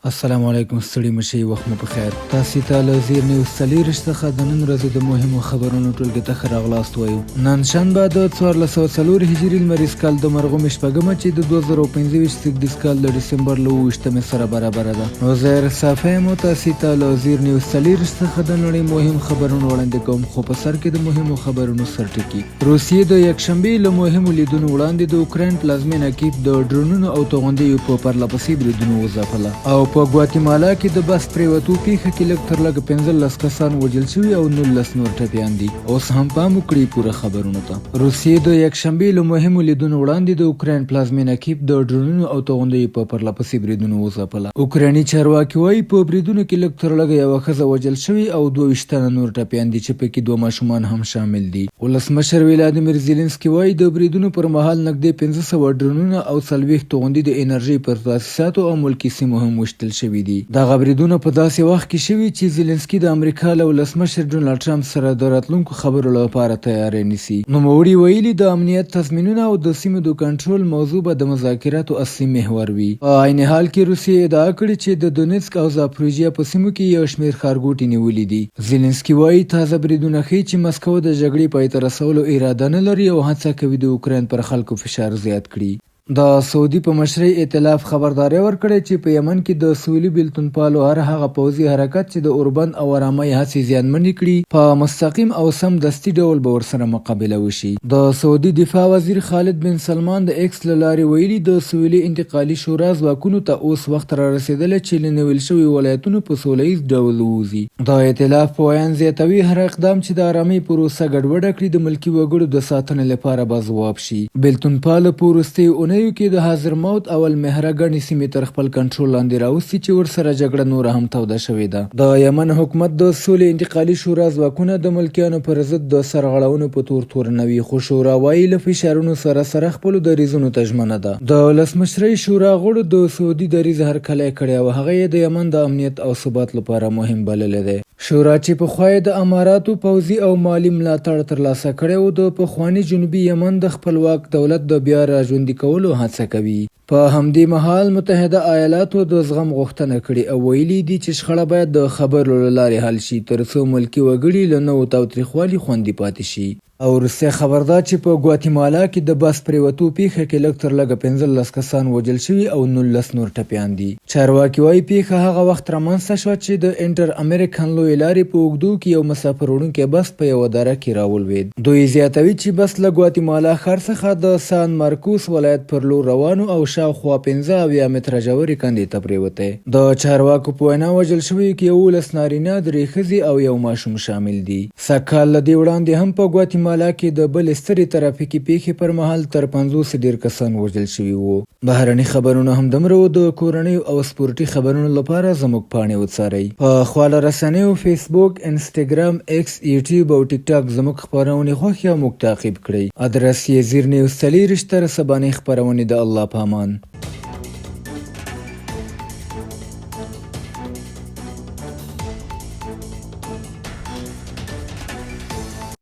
السلام علیکم ستړي مشئ وخت مو په خیر. تاسې ته له زیر نیوز څلېرویشت څخه د نن ورځې د مهمو خبرونو ټولګې ته ښه راغلاست وایو. نن شنبه د 1404 هجري لمریز کال د مرغومې شپږمه چې د 2025 زېږدیز کال د ډسمبر له 28مې سره برابره ده. نو زه صافی یم او تاسې ته له زیر نیوز څلېرویشت څخه د نړۍ مهم خبرونه وړاندې کوم، خو په سر کې د مهمو خبرونو سرټکي. روسیې د یکشنبې له مهمو لیدونو وړاندې د اوکراین پلازمینه کیف د ډرونونو او توغندیو په پرلهپسې بریدونو وځپله او په ګواتیمالا کې د بس پریوتو پیښه کې لږ تر لږه 15 کسان وژل شوي او 19 نور ټپیان دي. اوس هم پام وکړئ پوره خبرونو ته. روسیې د یکشنبې له مهمو لیدونو وړاندې د اوکراین پلازمینه کیف د ډرونونو او توغندیو په پرلهپسې بریدونو وځپله. اوکرایني چارواکي وایي په بریدونو کې لږ تر لږه یوه ښځه وژل شوې او 22 تنه نور ټپیان دي چې پکې 2 ماشومان هم شامل دي. ولسمشر ولادیمیر زیلنسکي وایي د بریدونو پر مهال نږدې 500 ډرونونه او 40 توغندي د انرژۍ پر تاسیساتو او ملکي سیمو هم وشتل شوي دي. دغه بریدونه په داسې وخت کې شوي چې زیلنسکي د امریکا له ولسمشر ډونالډ ټرمپ سره د راتلونکو خبرو لپاره تیاری نیسي. نوموړي ویلي د امنیت تضمینونه او د سیمو د کنټرول موضوع به د مذاکراتو اصلي محور وي. په عین حال کې روسیې ادعا کړې چې د دونیتسک او زاپروژیا په سیمو کې یو شمېر ښارګوټي نیولي دي. زیلنسکي وایي تازه بریدونه ښیي چې مسکو د جګړې پای ته رسولو اراده نه لري او هڅه کوي د اوکراین پر خلکو فشار زیات کړي. د سعودي په مشرۍ ائتلاف خبرداری ورکړی چې په یمن کې د سویلي بیلتون پالو هر هغه پوځي حرکت چې د اوربند او آرامۍ هڅې زیانمنې کړي په مستقیم او سمدستي ډول به ورسره مقابله وشي. د سعودي دفاع وزیر خالد بن سلمان د ایکس له لارې ویلي د سویلي انتقالي شورا ځواکونو ته اوس وخت را رسېدلی چې له نیول شویو ولایتونو په سوله ییز ډول ووځي. د ائتلاف په ویان زیاتوي هر اقدام چې د آرامۍ پروسه ګډوډه کړي د ملکي وګړو د ساتنې لپاره به ځواب شي. بیلتون پاله په وروستیو کې د حاضر موت او المهره ګڼې سیمې تر خپل کنټرول لاندې راوستي چې ورسره جګړه نوره هم توده شوې ده. د یمن حکومت د سولې انتقالي شورا ځواکونه د ملکیانو پر ضد د سرغړونو په تور تورنوي، خو شورا وایي له فشارونو سره خپلو دریځونو ته ژمنه ده. د ولسمشرۍ شورا غړو د سعودي دریځ هرکلی کړی او هغه یې د یمن د امنیت او ثبات لپاره مهم بللی دی. شورا چې پخوا یې د اماراتو پوځي او مالي ملاتړ ترلاسه کړی و د پخواني جنوبي یمن د خپلواک دولت د بیا راژوندي کولو هڅه کوي. په همدې مهال متحده ایالاتو د زغم غوښتنه کړې او ویلي دي چې شخړه باید د خبرو له لارې حل شي ترڅو ملکي وګړي له نوو تاوتریخوالي خوندي پاتې شي. او روسیه خبردار چې په ګواتیمالا کې د بس پریوتو پیښه کې لږ تر لږه 15 کسان وژل شوي او 19 نور ټپیان دي. چارواکي وایي پیښه هغه وخت رامنځته شوه چې د انټر امریکن لویې لارې په اوږدو کې یو مسافر وړونکی بس په یوه دره کې راولوید. دوی زیاتوي چې بس له ګواتیمالا ښار څخه د سان مارکوس ولایت پر لور روانو او شاوخوا 15 متره ژورې کندې ته پریوتی. د چارواکو په وینا وژل شویو کې 11 نارینه، 3 ښځې او یو ماشوم شامل دي. سږکال له دې وړاندې هم په ګواتیمالا کې د بلې سترې ترافیکي پیښې پر مهال تر 50 ډېر کسان وژل شوي وو. بهرني خبرونه همدومره وو. د کورنیو او سپورټي خبرونو لپاره زموږ پاڼې وڅارئ. په خواله رسنیو فیسبوک، انسټاګرام، ایکس، یوټیوب او ټیک ټاک زموږ خپرونې خوښې او موږ تعقیب کړئ. ادرس یې زیر نیوز 24 تر سبانۍ خپرونې د الله په امان.